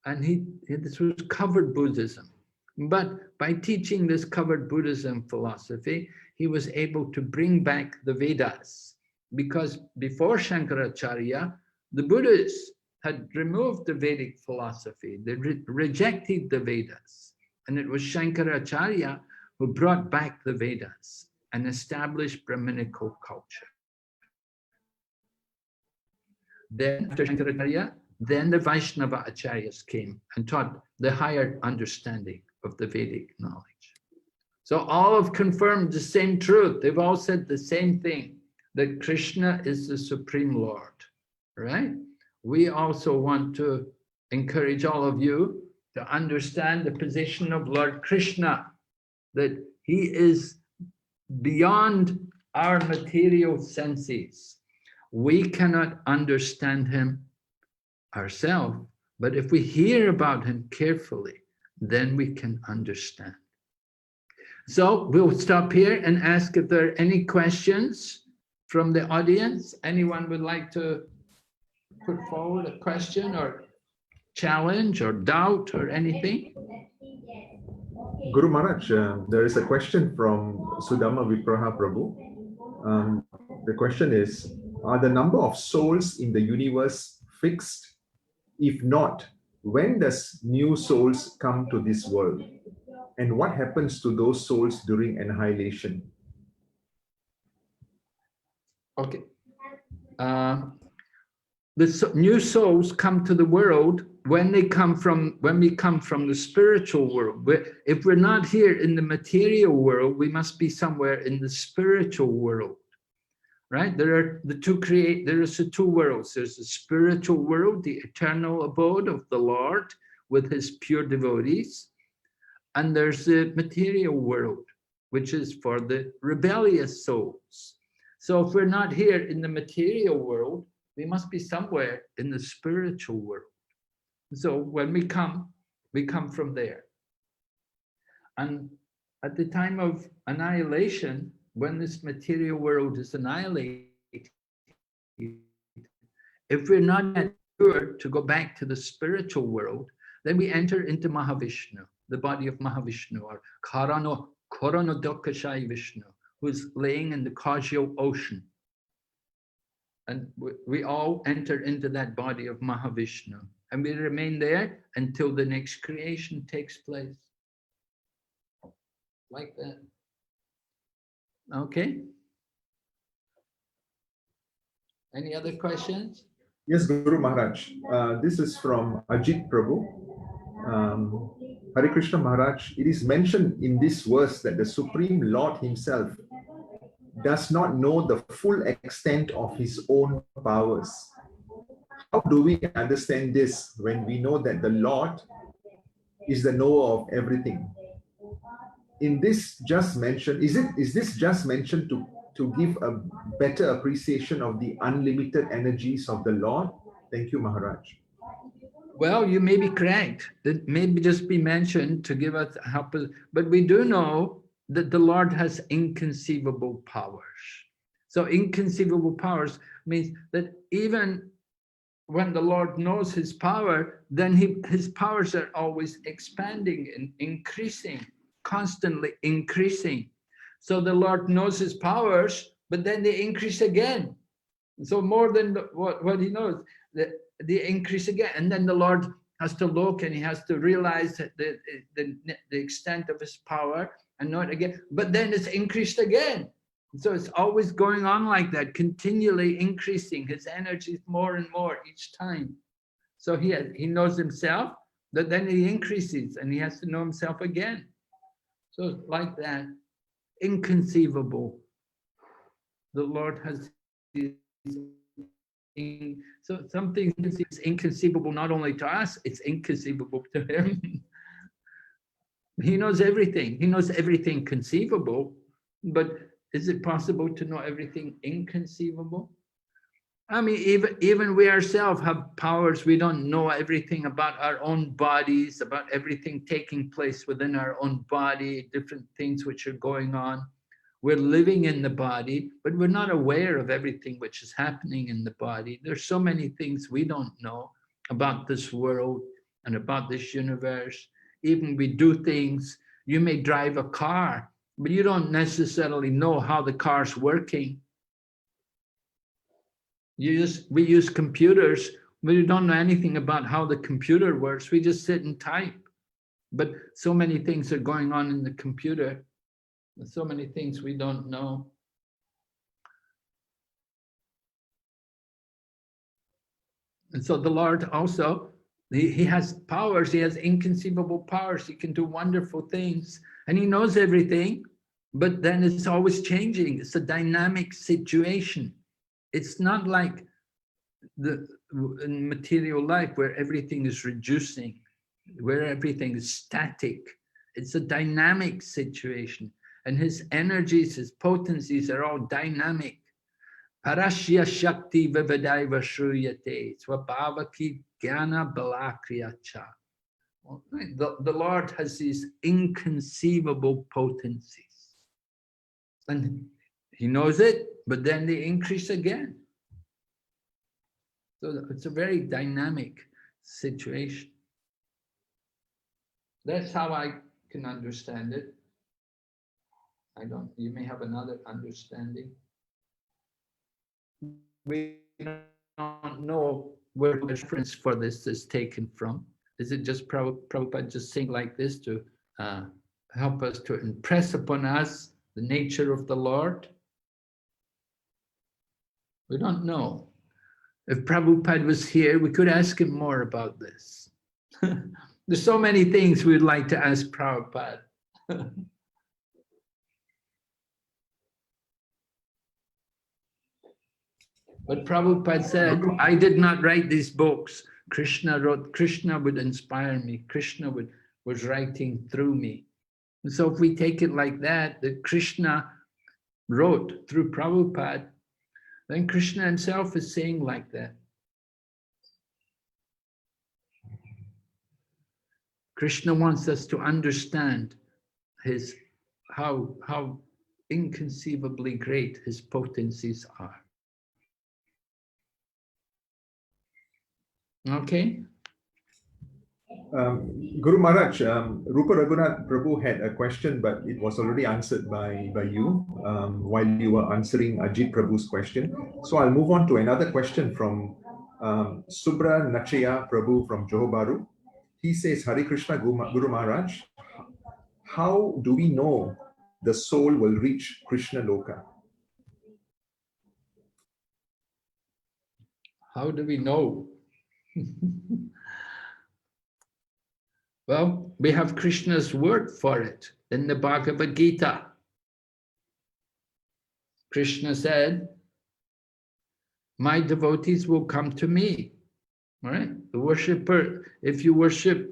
and this was covered Buddhism. But by teaching this covered Buddhism philosophy, he was able to bring back the Vedas, because before Shankaracharya, the Buddhists had removed the Vedic philosophy. They rejected the Vedas. And it was Shankaracharya who brought back the Vedas and established Brahminical culture. Then after Shankaracharya, then the Vaishnava Acharyas came and taught the higher understanding of the Vedic knowledge. So all have confirmed the same truth. They've all said the same thing, that Krishna is the Supreme Lord, right? We also want to encourage all of you to understand the position of Lord Krishna, that he is beyond our material senses. We cannot understand him ourselves, but if we hear about him carefully, then we can understand. So we'll stop here and ask if there are any questions from the audience. Anyone would like to put forward a question or challenge or doubt or anything? Guru Maharaj, there is a question from Sudama Vipraha Prabhu. The question is, are the number of souls in the universe fixed? If not, when does new souls come to this world? And what happens to those souls during annihilation? Okay. The new souls come to the world when we come from the spiritual world. If we're not here in the material world, we must be somewhere in the spiritual world, right? There are the two worlds. There's the spiritual world, the eternal abode of the Lord with his pure devotees. And there's the material world, which is for the rebellious souls. So if we're not here in the material world, we must be somewhere in the spiritual world. So when we come from there. And at the time of annihilation, when this material world is annihilated, if we're not yet sure to go back to the spiritual world, then we enter into Mahavishnu, the body of Mahavishnu, or Koranodokashai Vishnu, who's laying in the causal ocean. And we all enter into that body of Mahavishnu. And we remain there until the next creation takes place. Like that. Okay. Any other questions? Yes, Guru Maharaj. This is from Ajit Prabhu. Hare Krishna Maharaj, it is mentioned in this verse that the Supreme Lord himself does not know the full extent of his own powers. How do we understand this when we know that the Lord is the knower of everything? In this just mentioned, is this just mentioned to give a better appreciation of the unlimited energies of the Lord? Thank you, Maharaj. Well, you may be correct. It may just be mentioned to give us help, but we do know that the Lord has inconceivable powers. So inconceivable powers means that even when the Lord knows his power, then his powers are always expanding and increasing, constantly increasing. So the Lord knows his powers, but then they increase again. So more than what he knows, they increase again. And then the Lord has to look and he has to realize that the extent of his power and know it again. But then it's increased again. So it's always going on like that, continually increasing his energies more and more each time. So he knows himself, but then he increases and he has to know himself again. So like that, inconceivable. The Lord has so something is inconceivable not only to us, it's inconceivable to him. He knows everything. He knows everything conceivable, but is it possible to know everything inconceivable? I mean, even we ourselves have powers. We don't know everything about our own bodies, about everything taking place within our own body, different things which are going on. We're living in the body, but we're not aware of everything which is happening in the body. There's so many things we don't know about this world. and about this universe. Even we do things, you may drive a car, but you don't necessarily know how the car's working. We use computers, but we don't know anything about how the computer works. We just sit and type. But so many things are going on in the computer. So many things we don't know. And so the Lord also, he has powers, he has inconceivable powers, he can do wonderful things, and he knows everything, but then it's always changing. It's a dynamic situation. It's not like in material life where everything is reducing, where everything is static. It's a dynamic situation, and his energies, his potencies are all dynamic. Parashya Shakti Vivadaiva Shruyate Swabhavaki Jnana Balakriyacha. The Lord has these inconceivable potencies. And he knows it, but then they increase again. So it's a very dynamic situation. That's how I can understand it. You may have another understanding. We don't know where the reference for this is taken from. Is it just Prabhupada just saying like this to help us to impress upon us the nature of the Lord? We don't know. If Prabhupada was here, we could ask him more about this. There's so many things we'd like to ask Prabhupada. But Prabhupada said, I did not write these books. Krishna wrote, Krishna would inspire me. Krishna was writing through me. And so if we take it like that Krishna wrote through Prabhupada, then Krishna himself is saying like that. Krishna wants us to understand how inconceivably great his potencies are. Okay. Guru Maharaj, Rupa Raghunath Prabhu had a question, but it was already answered by you while you were answering Ajit Prabhu's question. So I'll move on to another question from Subra Nachaya Prabhu from Johor Bahru. He says, Hare Krishna Guru Maharaj, how do we know the soul will reach Krishna Loka? How do we know? Well, we have Krishna's word for it in the Bhagavad Gita. Krishna said, my devotees will come to me. All right? The worshipper, if you worship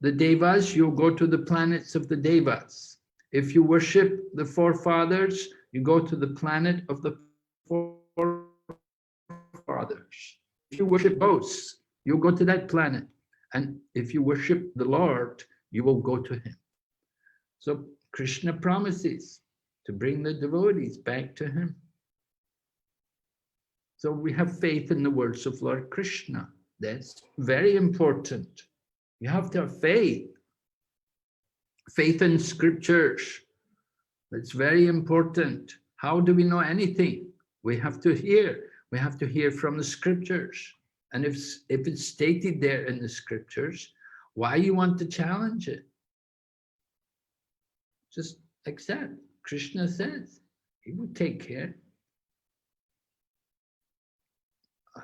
the Devas, you'll go to the planets of the Devas. If you worship the forefathers, you go to the planet of the forefathers. If you worship ghosts, you'll go to that planet. And if you worship the Lord, you will go to him. So Krishna promises to bring the devotees back to him. So we have faith in the words of Lord Krishna. That's very important. You have to have faith. Faith in scriptures. That's very important. How do we know anything? We have to hear. We have to hear from the scriptures. And if it's stated there in the scriptures, why you want to challenge it? Just accept. Krishna says, he will take care.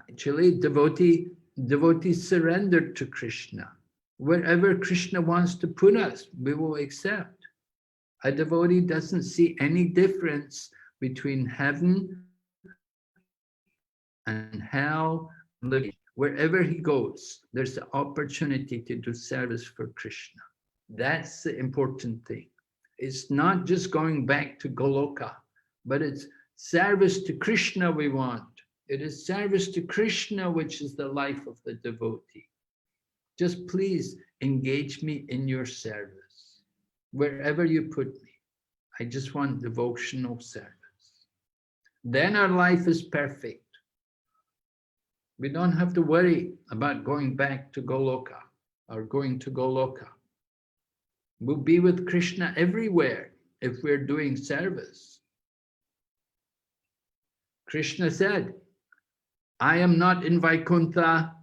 Actually, devotees surrender to Krishna. Wherever Krishna wants to put us, we will accept. A devotee doesn't see any difference between heaven and hell. Wherever he goes, there's the opportunity to do service for Krishna. That's the important thing. It's not just going back to Goloka, but it's service to Krishna we want. It is service to Krishna which is the life of the devotee. Just please engage me in your service. Wherever you put me, I just want devotional service. Then our life is perfect. We don't have to worry about going back to Goloka or going to Goloka. We'll be with Krishna everywhere if we're doing service. Krishna said, I am not in Vaikuntha,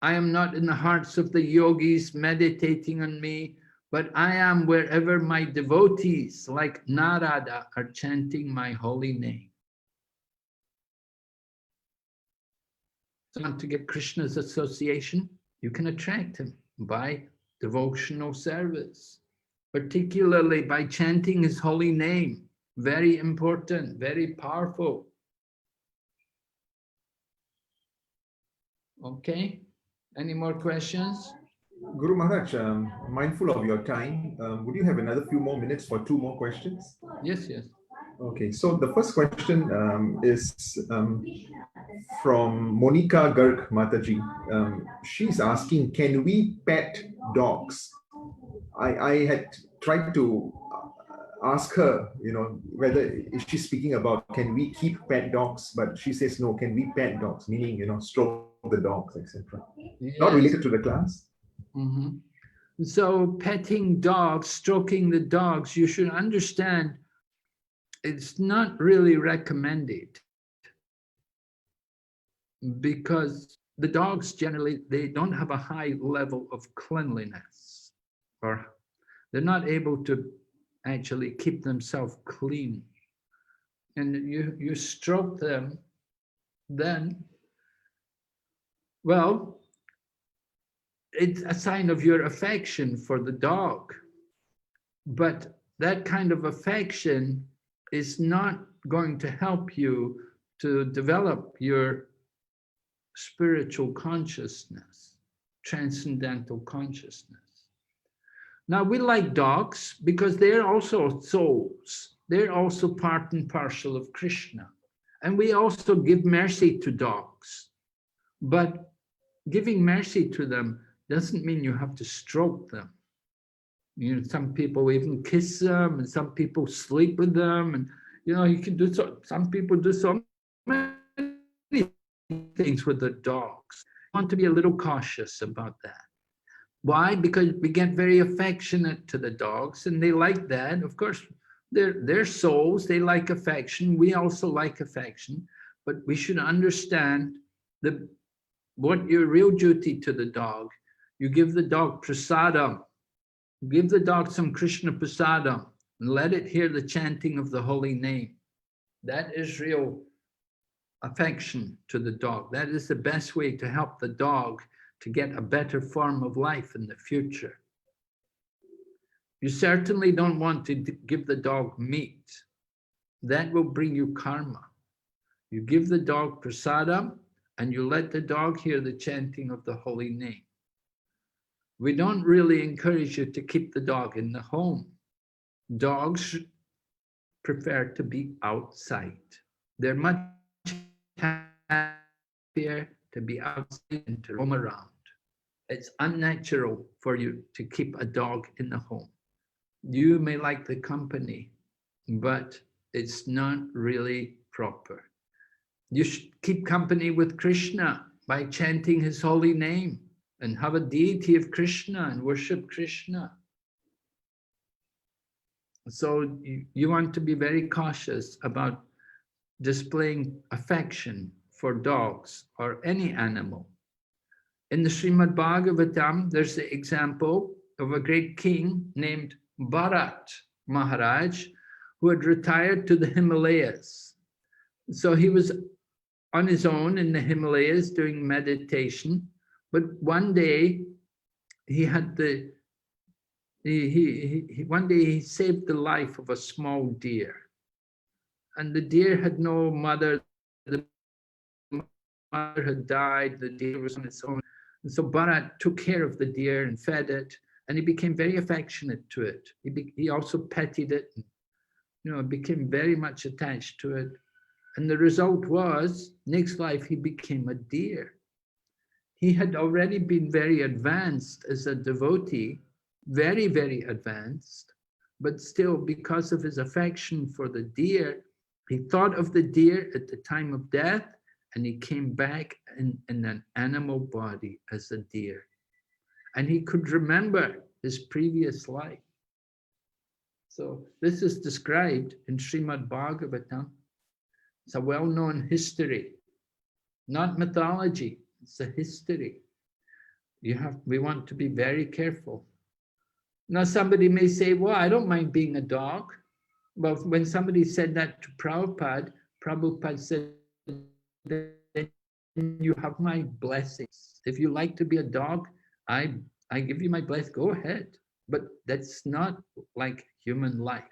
I am not in the hearts of the yogis meditating on me, but I am wherever my devotees like Narada are chanting my holy name. So you want to get Krishna's association? You can attract him by devotional service, particularly by chanting his holy name. Very important, very powerful. Okay, any more questions? Guru Maharaj, mindful of your time, would you have another few more minutes for 2 more questions? Yes, yes. Okay, so the first question is from Monica Garg Mataji. She's asking, can we pet dogs? I had tried to ask her, whether she's speaking about can we keep pet dogs, but she says no, can we pet dogs, meaning, stroke the dogs, etc. Yes. Not related to the class. Mm-hmm. So petting dogs, stroking the dogs, you should understand it's not really recommended, because the dogs generally, they don't have a high level of cleanliness, or they're not able to actually keep themselves clean. And you stroke them, then, well, it's a sign of your affection for the dog. But that kind of affection is not going to help you to develop your spiritual consciousness, transcendental consciousness. Now, we like dogs because they're also souls. They're also part and parcel of Krishna. And we also give mercy to dogs. But giving mercy to them doesn't mean you have to stroke them. Some people even kiss them, and some people sleep with them, and you can do so. Some people do so many things with the dogs. I want to be a little cautious about that. Why? Because we get very affectionate to the dogs, and they like that. Of course, they're souls. They like affection. We also like affection, but we should understand what your real duty to the dog. You give the dog prasadam. Give the dog some Krishna prasadam and let it hear the chanting of the holy name. That is real affection to the dog. That is the best way to help the dog to get a better form of life in the future. You certainly don't want to give the dog meat. That will bring you karma. You give the dog prasadam and you let the dog hear the chanting of the holy name. We don't really encourage you to keep the dog in the home. Dogs prefer to be outside. They're much happier to be outside and to roam around. It's unnatural for you to keep a dog in the home. You may like the company, but it's not really proper. You should keep company with Krishna by chanting his holy name and have a deity of Krishna and worship Krishna. So you want to be very cautious about displaying affection for dogs or any animal. In the Srimad Bhagavatam, there's the example of a great king named Bharat Maharaj, who had retired to the Himalayas. So he was on his own in the Himalayas doing meditation. But one day he had one day he saved the life of a small deer, and the deer had no mother. The mother had died. The deer was on its own, and so Bharat took care of the deer and fed it, and he became very affectionate to it. He also petted it, and, became very much attached to it. And the result was, next life he became a deer. He had already been very advanced as a devotee, very, very advanced, but still, because of his affection for the deer, he thought of the deer at the time of death, and he came back in an animal body as a deer. And he could remember his previous life. So this is described in Srimad Bhagavatam. It's a well-known history, not mythology, it's a history. We want to be very careful. Now somebody may say, well, I don't mind being a dog. Well, when somebody said that to Prabhupada, Prabhupada said, then you have my blessings. If you like to be a dog, I give you my blessing, go ahead. But that's not like human life.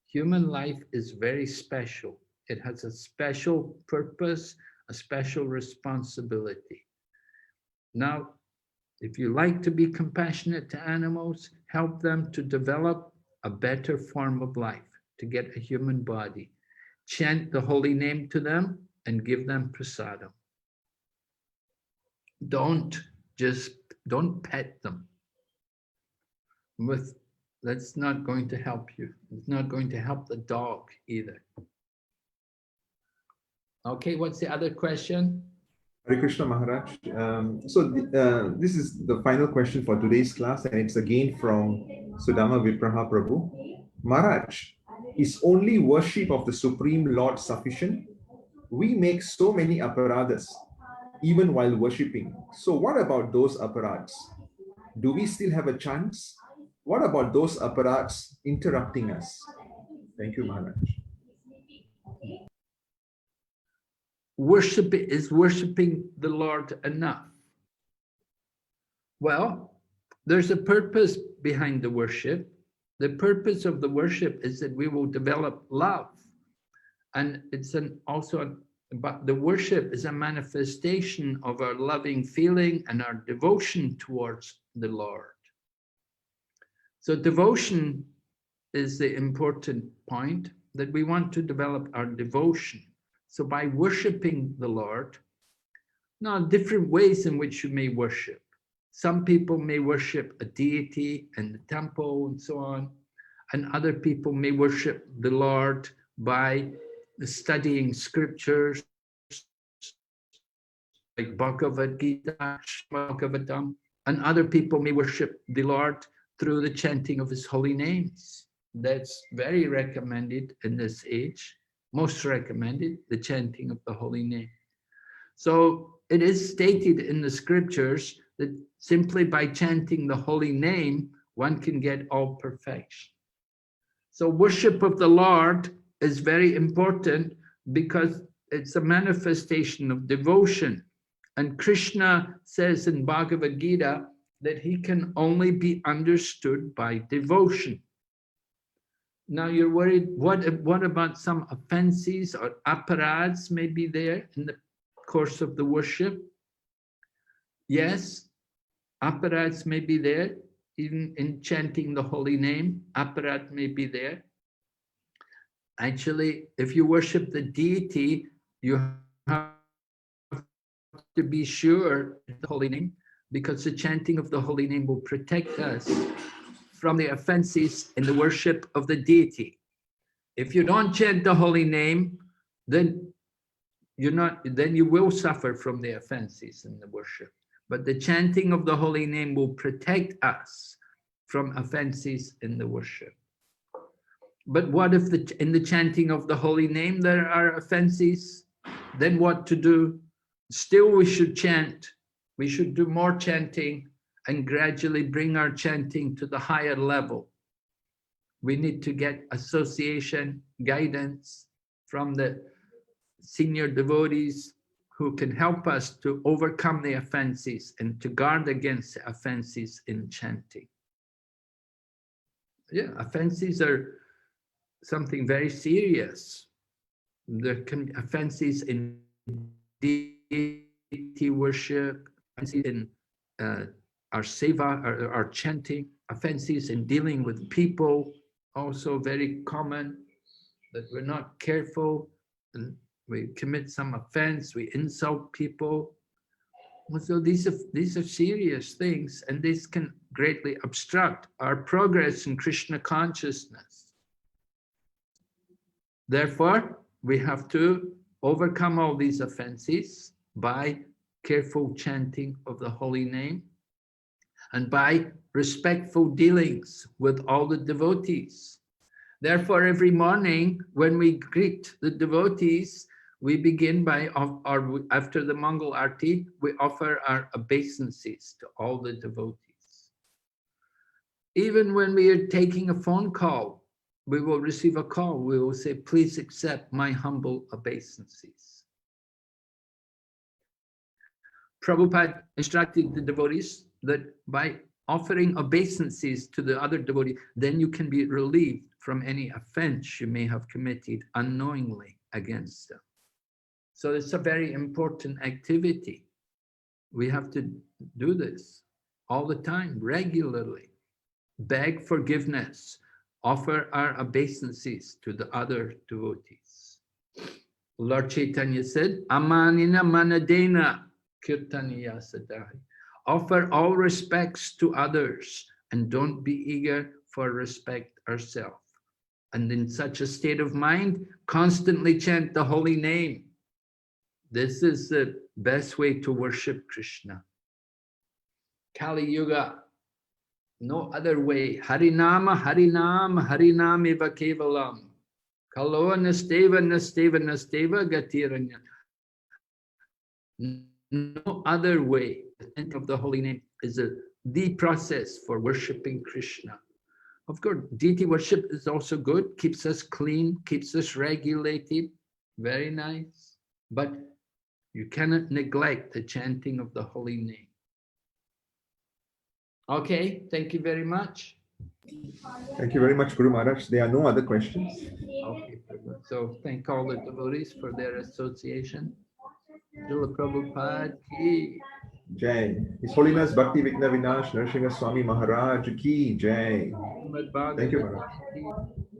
Human life is very special. It has a special purpose, a special responsibility. Now, if you like to be compassionate to animals, help them to develop a better form of life, to get a human body. Chant the holy name to them and give them prasadam. Don't pet them. That's not going to help you. It's not going to help the dog either. Okay, what's the other question? Hare Krishna Maharaj. This is the final question for today's class, and it's again from Sudama Vipraha Prabhu. Maharaj, is only worship of the Supreme Lord sufficient? We make so many aparadhas, even while worshipping. So what about those aparadhas? Do we still have a chance? What about those aparadhas interrupting us? Thank you, Maharaj. Is worshipping the Lord enough? Well, there's a purpose behind the worship. The purpose of the worship is that we will develop love. And but the worship is a manifestation of our loving feeling and our devotion towards the Lord. So devotion is the important point, that we want to develop our devotion. So by worshiping the Lord, now different ways in which you may worship. Some people may worship a deity in the temple and so on, and other people may worship the Lord by studying scriptures like Bhagavad Gita, Bhagavatam, and other people may worship the Lord through the chanting of his holy names. That's very recommended in this age. Most recommended, the chanting of the holy name. So it is stated in the scriptures that simply by chanting the holy name, one can get all perfection. So worship of the Lord is very important because it's a manifestation of devotion. And Krishna says in Bhagavad Gita that he can only be understood by devotion. Now you're worried, what about some offenses or aparadhas may be there in the course of the worship? Yes, aparadhas may be there, even in chanting the holy name, aparadh may be there. Actually, if you worship the deity, you have to be sure the holy name, because the chanting of the holy name will protect us from the offenses in the worship of the deity. If you don't chant the holy name, then you will suffer from the offenses in the worship. But the chanting of the holy name will protect us from offenses in the worship. But what if in the chanting of the holy name there are offenses? Then what to do? Still we should chant. We should do more chanting and gradually bring our chanting to the higher level. We need to get association, guidance from the senior devotees who can help us to overcome the offenses and to guard against the offenses in chanting. Yeah, offenses are something very serious. There can be offenses in deity worship, offenses in our seva, our chanting, offenses in dealing with people, also very common, that we're not careful and we commit some offense, we insult people. So these are serious things, and this can greatly obstruct our progress in Krishna consciousness. Therefore, we have to overcome all these offenses by careful chanting of the holy name and by respectful dealings with all the devotees. Therefore, every morning when we greet the devotees, we begin by, or after the Mangal Arti, we offer our obeisances to all the devotees. Even when we are taking a phone call, we will receive a call, we will say, please accept my humble obeisances. Prabhupada instructed the devotees that by offering obeisances to the other devotee, then you can be relieved from any offense you may have committed unknowingly against them. So it's a very important activity. We have to do this all the time, regularly. Beg forgiveness, offer our obeisances to the other devotees. Lord Chaitanya said, Amanina manadena kirtaniya sadari. Offer all respects to others and don't be eager for respect ourselves. And in such a state of mind, constantly chant the holy name. This is the best way to worship Krishna. Kali Yuga, no other way. Harinama, Harinam, Harinam eva kevalam. Kaloa nasteva, nasteva, nasteva gatiranya. No other way. The chant of the holy name is the process for worshipping Krishna. Of course, deity worship is also good, keeps us clean, keeps us regulated, very nice. But you cannot neglect the chanting of the holy name. Okay, thank you very much. Thank you very much, Guru Maharaj. There are no other questions. Okay, so thank all the devotees for their association. Srila Prabhupada ki Jai. His Holiness Bhakti Vigna Vinash Nrsimha Swami Maharaj ki Jai. Srimad Thank you, Bhagavatam Maharaj. ki